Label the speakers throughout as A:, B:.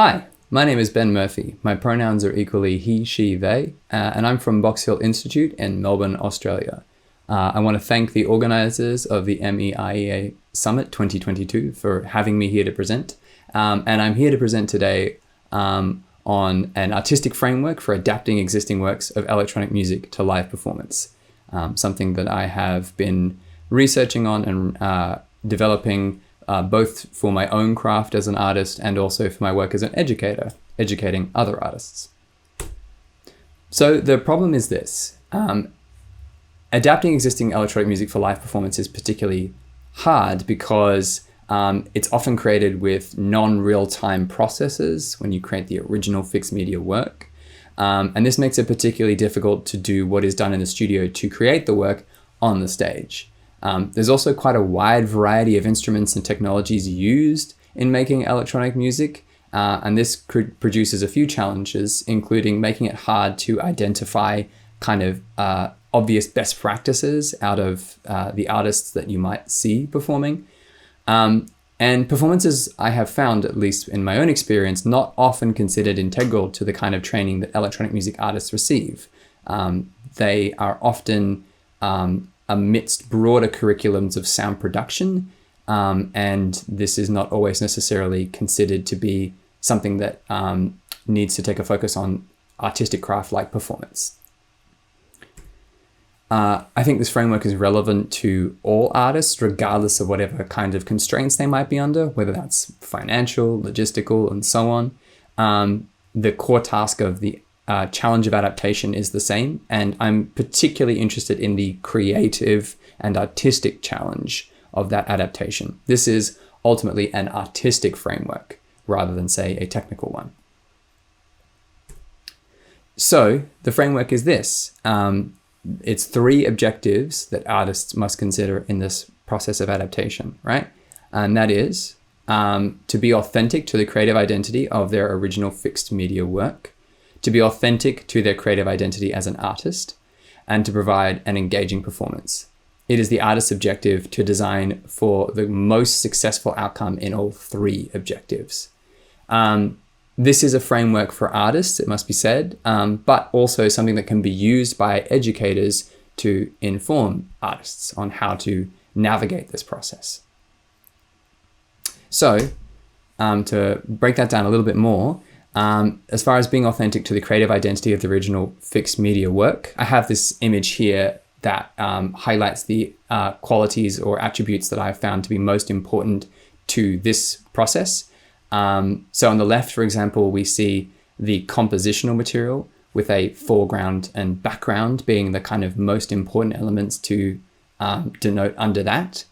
A: Hi, my name is Ben Murphy. My pronouns are equally he, she, they, and I'm from Box Hill Institute in Melbourne, Australia. I want to thank the organisers of the MEIEA Summit 2022 for having me here to present. And I'm here to present today on an artistic framework for adapting existing works of electronic music to live performance, something that I have been researching on and developing both for my own craft as an artist and also for my work as an educator, educating other artists. So the problem is this. Adapting existing electronic music for live performance is particularly hard because it's often created with non-real-time processes when you create the original fixed media work. And this makes it particularly difficult to do what is done in the studio to create the work on the stage. There's also quite a wide variety of instruments and technologies used in making electronic music, and this produces a few challenges, including making it hard to identify kind of obvious best practices out of the artists that you might see performing. And performances, I have found, at least in my own experience, not often considered integral to the kind of training that electronic music artists receive. They are often amidst broader curriculums of sound production, and this is not always necessarily considered to be something that needs to take a focus on artistic craft like performance. I think this framework is relevant to all artists, regardless of whatever kind of constraints they might be under, whether that's financial, logistical, and so on. The core task of the challenge of adaptation is the same, and I'm particularly interested in the creative and artistic challenge of that adaptation. This is ultimately an artistic framework rather than, say, a technical one. So the framework is this. It's three objectives that artists must consider in this process of adaptation, right? And that is to be authentic to the creative identity of their original fixed media work, to be authentic to their creative identity as an artist, and to provide an engaging performance. It is the artist's objective to design for the most successful outcome in all three objectives. This is a framework for artists, it must be said, but also something that can be used by educators to inform artists on how to navigate this process. So, to break that down a little bit more, as far as being authentic to the creative identity of the original fixed media work, I have this image here that highlights the qualities or attributes that I've found to be most important to this process. So on the left, for example, we see the compositional material with a foreground and background being the kind of most important elements to denote under that.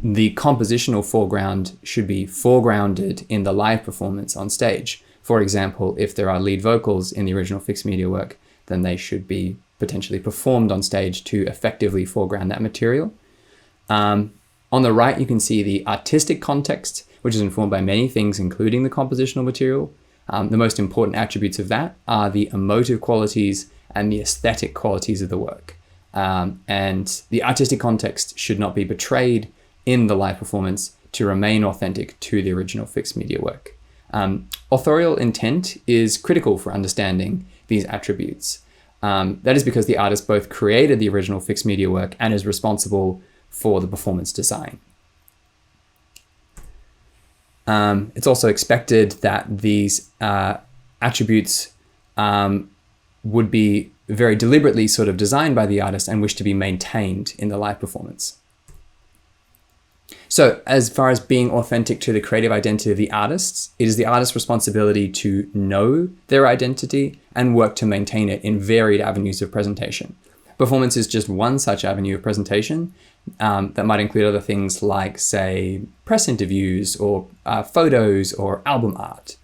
A: The compositional foreground should be foregrounded in the live performance on stage. For example, if there are lead vocals in the original fixed media work, then they should be potentially performed on stage to effectively foreground that material. On the right, you can see the artistic context, which is informed by many things, including the compositional material. The most important attributes of that are the emotive qualities and the aesthetic qualities of the work. And the artistic context should not be betrayed in the live performance to remain authentic to the original fixed media work. Authorial intent is critical for understanding these attributes. That is because the artist both created the original fixed media work and is responsible for the performance design. It's also expected that these attributes would be very deliberately sort of designed by the artist and wish to be maintained in the live performance. So as far as being authentic to the creative identity of the artists, it is the artist's responsibility to know their identity and work to maintain it in varied avenues of presentation. Performance is just one such avenue of presentation that might include other things like, say, press interviews or photos or album art.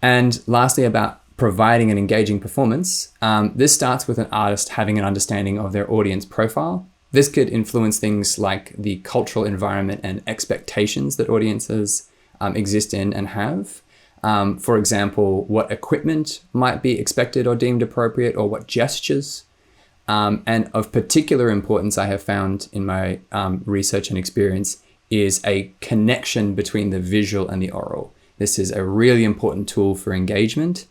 A: And lastly, about providing an engaging performance, this starts with an artist having an understanding of their audience profile. This could influence things like the cultural environment and expectations that audiences exist in and have. For example, what equipment might be expected or deemed appropriate, or what gestures. And of particular importance, I have found in my research and experience, is a connection between the visual and the oral. This is a really important tool for engagement,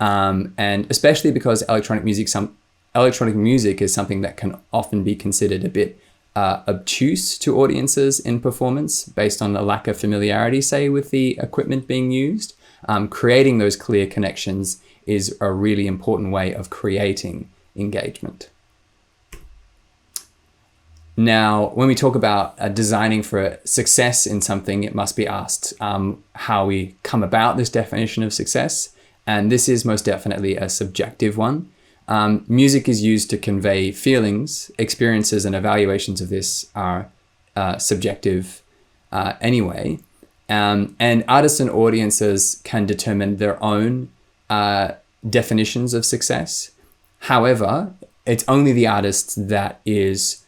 A: and especially because electronic music is something that can often be considered a bit obtuse to audiences in performance based on a lack of familiarity, say, with the equipment being used. Creating those clear connections is a really important way of creating engagement. Now, when we talk about designing for success in something, it must be asked how we come about this definition of success. And this is most definitely a subjective one. Music is used to convey feelings. Experiences and evaluations of this are subjective anyway. And artists and audiences can determine their own definitions of success. However, it's only the artist that is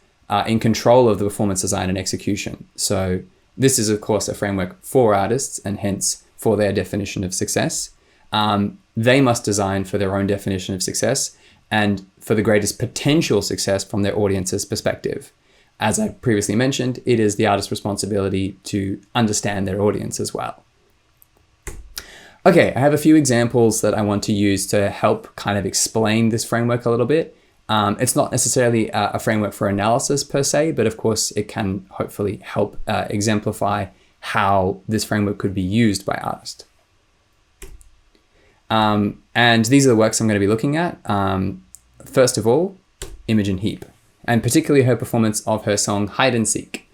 A: in control of the performance design and execution. So this is, of course, a framework for artists and hence for their definition of success. They must design for their own definition of success and for the greatest potential success from their audience's perspective. As I previously mentioned, it is the artist's responsibility to understand their audience as well. Okay, I have a few examples that I want to use to help kind of explain this framework a little bit. It's not necessarily a framework for analysis per se, but of course it can hopefully help exemplify how this framework could be used by artists. And these are the works I'm going to be looking at. First of all, Imogen Heap, and particularly her performance of her song Hide and Seek.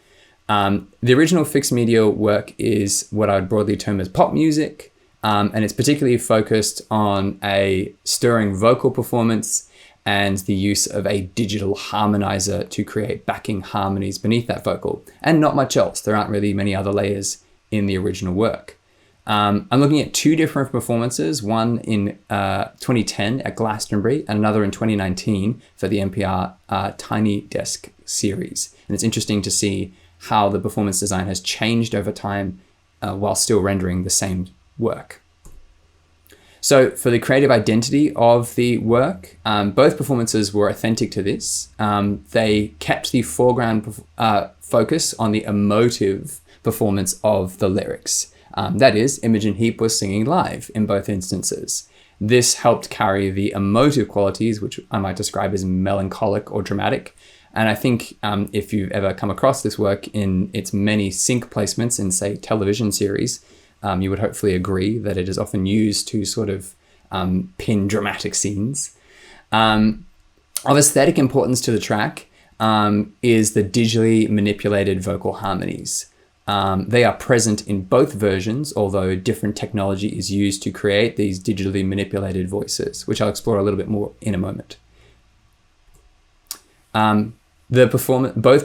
A: The original fixed media work is what I would broadly term as pop music, and it's particularly focused on a stirring vocal performance and the use of a digital harmonizer to create backing harmonies beneath that vocal, and not much else. There aren't really many other layers in the original work. I'm looking at two different performances, one in 2010 at Glastonbury and another in 2019 for the NPR Tiny Desk series. And it's interesting to see how the performance design has changed over time while still rendering the same work. So for the creative identity of the work, both performances were authentic to this. They kept the foreground focus on the emotive performance of the lyrics. That is, Imogen Heap was singing live in both instances. This helped carry the emotive qualities, which I might describe as melancholic or dramatic. And I think if you've ever come across this work in its many sync placements in, say, television series, you would hopefully agree that it is often used to sort of pin dramatic scenes. Of aesthetic importance to the track is the digitally manipulated vocal harmonies. They are present in both versions, although different technology is used to create these digitally manipulated voices, which I'll explore a little bit more in a moment. Both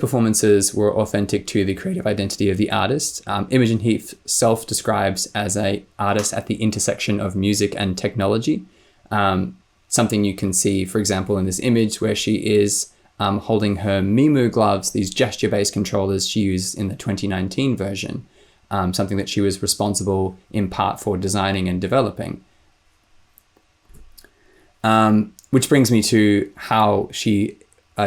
A: performances were authentic to the creative identity of the artist. Imogen Heap self-describes as an artist at the intersection of music and technology. Something you can see, for example, in this image where she is holding her Mimu gloves, these gesture-based controllers she used in the 2019 version, something that she was responsible in part for designing and developing. Which brings me to how she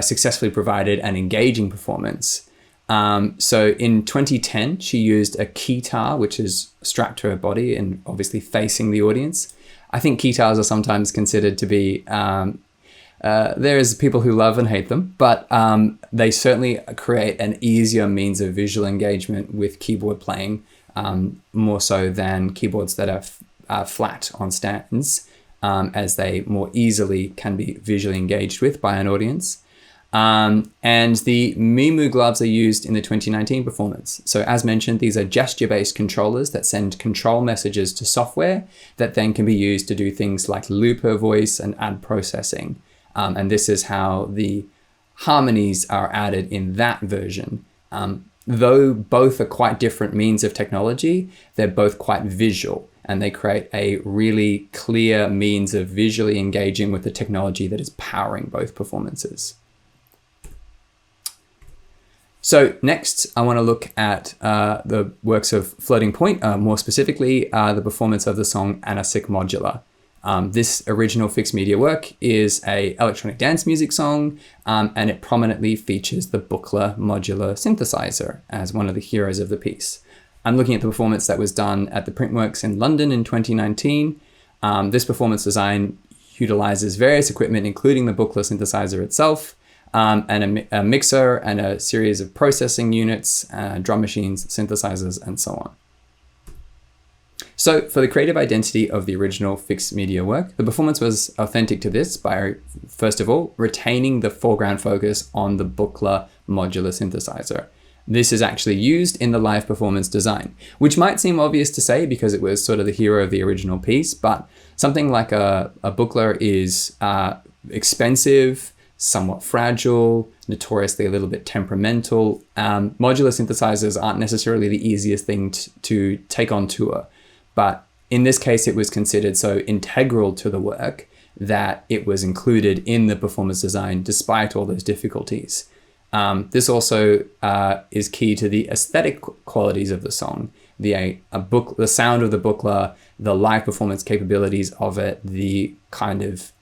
A: successfully provided an engaging performance. So in 2010, she used a keytar, which is strapped to her body and obviously facing the audience. I think keytars are sometimes considered to be there's people who love and hate them, but they certainly create an easier means of visual engagement with keyboard playing, more so than keyboards that are flat on stands, as they more easily can be visually engaged with by an audience. And the Mimu gloves are used in the 2019 performance. So as mentioned, these are gesture-based controllers that send control messages to software that then can be used to do things like loop her voice and add processing. And this is how the harmonies are added in that version. Though both are quite different means of technology, they're both quite visual, and they create a really clear means of visually engaging with the technology that is powering both performances. So next, I want to look at the works of Floating Point, more specifically, the performance of the song Anasic Modular. This original fixed media work is a electronic dance music song, and it prominently features the Buchla modular synthesizer as one of the heroes of the piece. I'm looking at the performance that was done at the Printworks in London in 2019. This performance design utilizes various equipment, including the Buchla synthesizer itself, and a mixer and a series of processing units, drum machines, synthesizers, and so on. So for the creative identity of the original fixed media work, the performance was authentic to this by, first of all, retaining the foreground focus on the Buchla modular synthesizer. This is actually used in the live performance design, which might seem obvious to say because it was sort of the hero of the original piece, but something like a Buchla is expensive, somewhat fragile, notoriously a little bit temperamental. Modular synthesizers aren't necessarily the easiest thing to take on tour, but in this case, it was considered so integral to the work that it was included in the performance design despite all those difficulties. This also is key to the aesthetic qualities of the song, the sound of the Buchla, the live performance capabilities of it, the kind of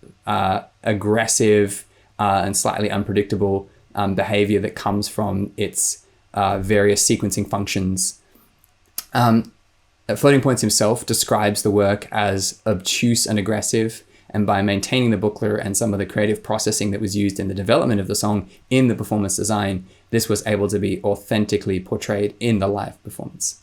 A: aggressive and slightly unpredictable behavior that comes from its various sequencing functions. Floating Points himself describes the work as obtuse and aggressive, and by maintaining the Buchla and some of the creative processing that was used in the development of the song in the performance design, this was able to be authentically portrayed in the live performance.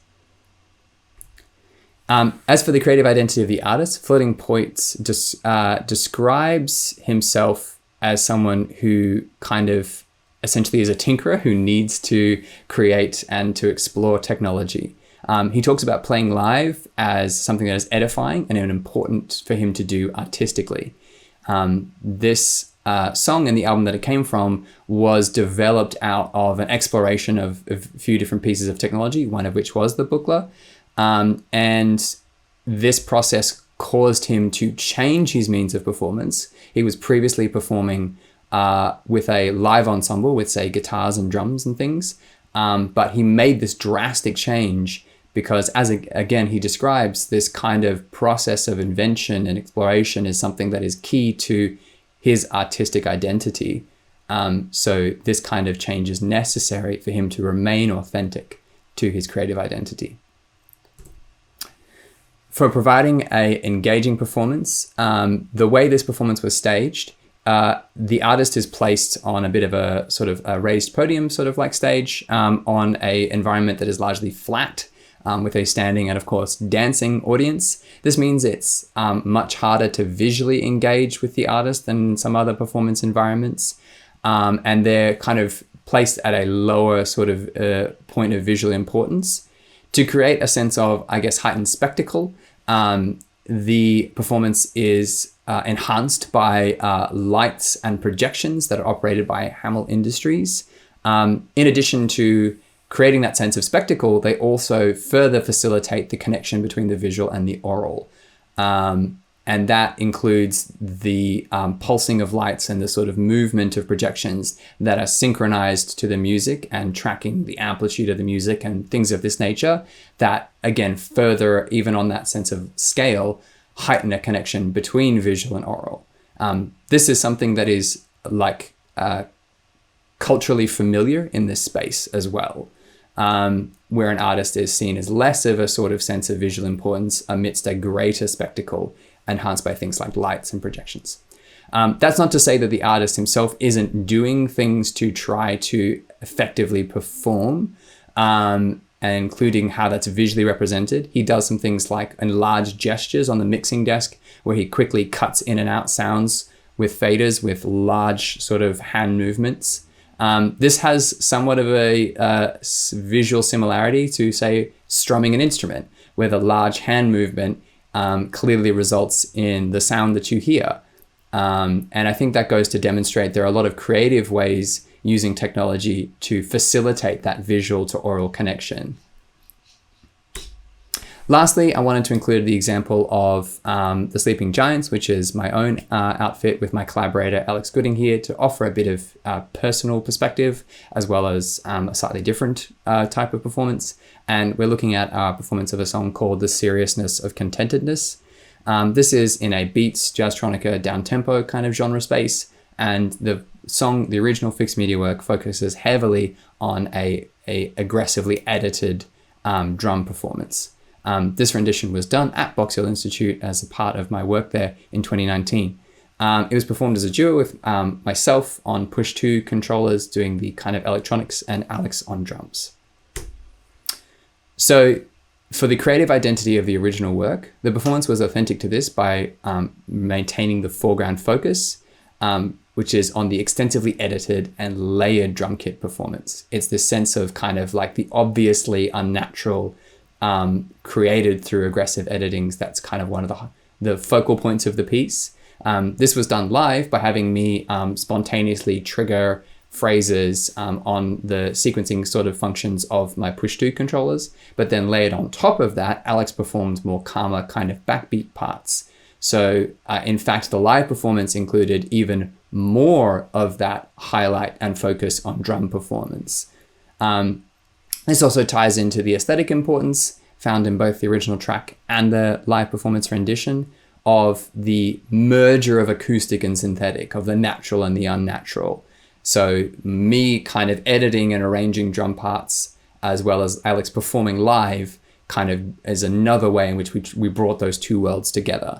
A: As for the creative identity of the artist, Floating Points describes himself as someone who kind of essentially is a tinkerer who needs to create and to explore technology. He talks about playing live as something that is edifying and important for him to do artistically. This song and the album that it came from was developed out of an exploration of a few different pieces of technology, one of which was the Buchla. And this process caused him to change his means of performance. He was previously performing with a live ensemble with, say, guitars and drums and things. But he made this drastic change because, again, he describes this kind of process of invention and exploration is something that is key to his artistic identity. So this kind of change is necessary for him to remain authentic to his creative identity. For providing an engaging performance, the way this performance was staged, the artist is placed on a bit of a sort of a raised podium sort of like stage on an environment that is largely flat, with a standing and, of course, dancing audience. This means it's much harder to visually engage with the artist than some other performance environments. And they're kind of placed at a lower sort of point of visual importance. To create a sense of, I guess, heightened spectacle, the performance is enhanced by lights and projections that are operated by Hamel Industries. In addition to creating that sense of spectacle, they also further facilitate the connection between the visual and the oral. And that includes the pulsing of lights and the sort of movement of projections that are synchronized to the music and tracking the amplitude of the music and things of this nature that, again, further, even on that sense of scale, heighten a connection between visual and oral. This is something that is like culturally familiar in this space as well. Where an artist is seen as less of a sort of sense of visual importance amidst a greater spectacle enhanced by things like lights and projections. That's not to say that the artist himself isn't doing things to try to effectively perform, and including how that's visually represented. He does some things like enlarged gestures on the mixing desk where he quickly cuts in and out sounds with faders with large sort of hand movements. This has somewhat of a visual similarity to, say, strumming an instrument, where the large hand movement clearly results in the sound that you hear. And I think that goes to demonstrate there are a lot of creative ways using technology to facilitate that visual to oral connection. Lastly, I wanted to include the example of The Sleeping Giants, which is my own outfit with my collaborator Alex Gooding here, to offer a bit of personal perspective as well as a slightly different type of performance. And we're looking at our performance of a song called The Seriousness of Contentedness. This is in a beats, jazztronica, down-tempo kind of genre space, and the original fixed media work focuses heavily on a aggressively edited drum performance. This rendition was done at Box Hill Institute as a part of my work there in 2019. It was performed as a duo with myself on push-2 controllers doing the kind of electronics and Alex on drums. So for the creative identity of the original work, the performance was authentic to this by maintaining the foreground focus, which is on the extensively edited and layered drum kit performance. It's this sense of kind of like the obviously unnatural created through aggressive editings. That's kind of one of the focal points of the piece. This was done live by having me spontaneously trigger phrases on the sequencing sort of functions of my push-2 controllers, but then layered on top of that, Alex performed more calmer kind of backbeat parts. So in fact, the live performance included even more of that highlight and focus on drum performance. This also ties into the aesthetic importance found in both the original track and the live performance rendition of the merger of acoustic and synthetic, of the natural and the unnatural. So me kind of editing and arranging drum parts, as well as Alex performing live, kind of as another way in which we brought those two worlds together.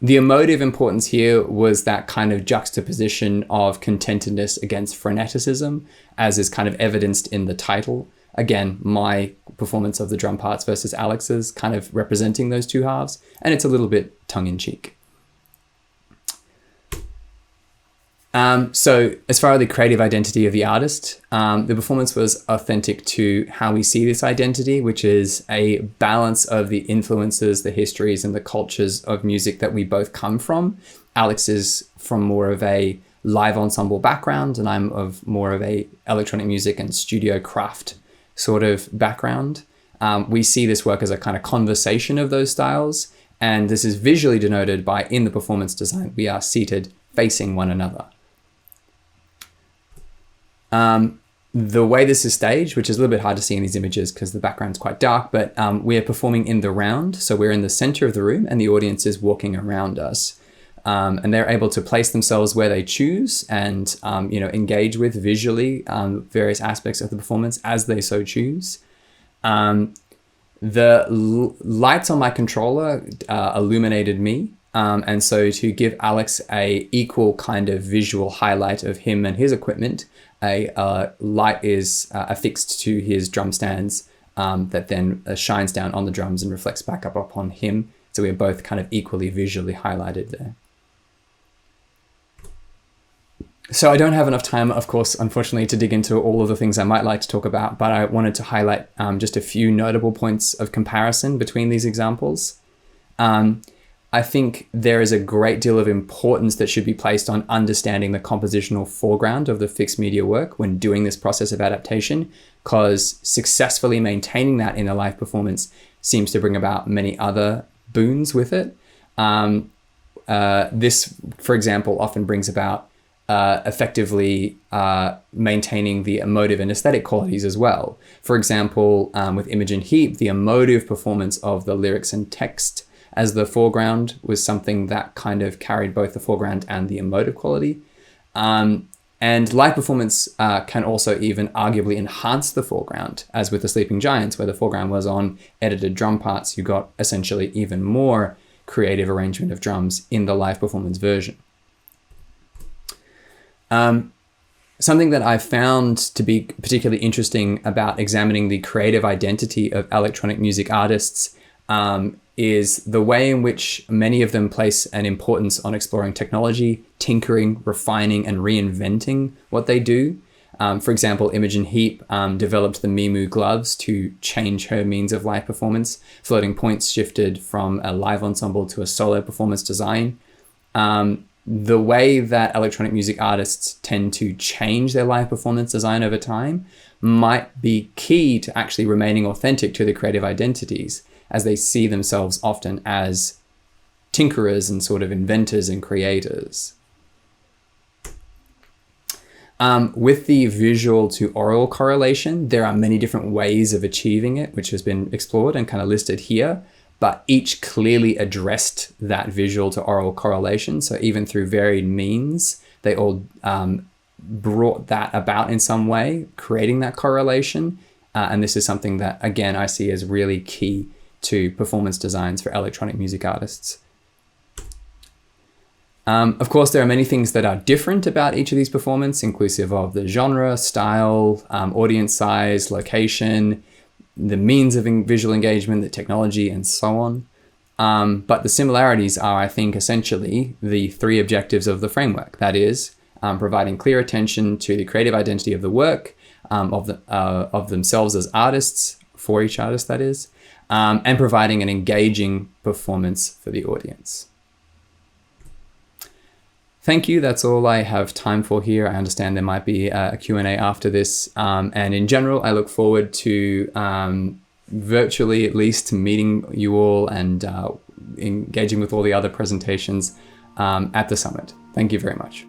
A: The emotive importance here was that kind of juxtaposition of contentedness against freneticism, as is kind of evidenced in the title. Again, my performance of the drum parts versus Alex's, kind of representing those two halves, and it's a little bit tongue-in-cheek. So as far as the creative identity of the artist, the performance was authentic to how we see this identity, which is a balance of the influences, the histories, and the cultures of music that we both come from. Alex is from more of a live ensemble background, and I'm of more of a electronic music and studio craft sort of background. We see this work as a kind of conversation of those styles, and this is visually denoted by, in the performance design, we are seated facing one another. The way this is staged, which is a little bit hard to see in these images because the background's quite dark, but we are performing in the round. So we're in the center of the room and the audience is walking around us. And they're able to place themselves where they choose and engage with visually various aspects of the performance as they so choose. The lights on my controller illuminated me. And so to give Alex a equal kind of visual highlight of him and his equipment, a light is affixed to his drum stands that then shines down on the drums and reflects back up upon him. So we're both kind of equally visually highlighted there. So I don't have enough time, of course, unfortunately, to dig into all of the things I might like to talk about, but I wanted to highlight just a few notable points of comparison between these examples. I think there is a great deal of importance that should be placed on understanding the compositional foreground of the fixed media work when doing this process of adaptation, because successfully maintaining that in a live performance seems to bring about many other boons with it. This, for example, often brings about effectively maintaining the emotive and aesthetic qualities as well. For example, with Imogen Heap, the emotive performance of the lyrics and text as the foreground was something that kind of carried both the foreground and the emotive quality. And live performance can also even arguably enhance the foreground, as with the Sleeping Giants, where the foreground was on edited drum parts. You got essentially even more creative arrangement of drums in the live performance version. Something that I found to be particularly interesting about examining the creative identity of electronic music artists is the way in which many of them place an importance on exploring technology, tinkering, refining, and reinventing what they do. For example, Imogen Heap developed the Mimu gloves to change her means of live performance. Floating points shifted from a live ensemble to a solo performance design. The way that electronic music artists tend to change their live performance design over time might be key to actually remaining authentic to the creative identities, as they see themselves often as tinkerers and sort of inventors and creators. With the visual to oral correlation, there are many different ways of achieving it, which has been explored and kind of listed here. but each clearly addressed that visual to oral correlation. So even through varied means, they all brought that about in some way, creating that correlation. And this is something that, again, I see as really key to performance designs for electronic music artists. Of course, there are many things that are different about each of these performances, inclusive of the genre, style, audience size, location, the means of visual engagement, the technology, and so on. But the similarities are, I think, essentially the three objectives of the framework. That is, providing clear attention to the creative identity of the work, of themselves as artists, for each artist, that is, and providing an engaging performance for the audience. Thank you. That's all I have time for here. I understand there might be a Q&A after this. And in general, I look forward to virtually at least meeting you all and engaging with all the other presentations at the summit. Thank you very much.